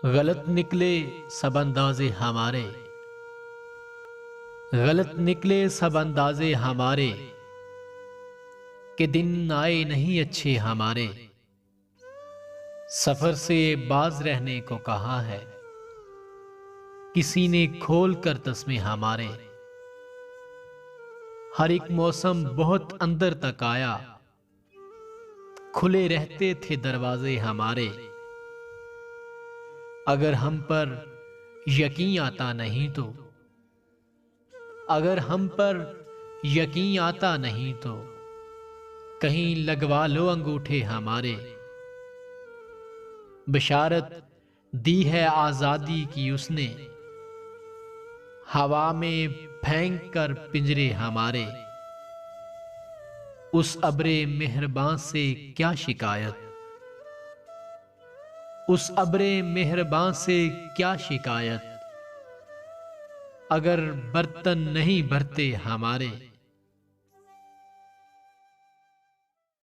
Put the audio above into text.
गलत निकले सब अंदाजे हमारे, गलत निकले सब अंदाजे हमारे, के दिन आए नहीं अच्छे हमारे। सफर से बाज रहने को कहा है, किसी ने खोल कर तस्मे हमारे। हर एक मौसम बहुत अंदर तक आया, खुले रहते थे दरवाजे हमारे। अगर हम पर यकीन आता नहीं तो, अगर हम पर यकीन आता नहीं तो, कहीं लगवा लो अंगूठे हमारे। बशारत दी है आजादी की उसने, हवा में फेंक कर पिंजरे हमारे। उस अब्रे मेहरबान से क्या शिकायत, उस अब्रे मेहरबान से क्या शिकायत, अगर बर्तन नहीं भरते हमारे।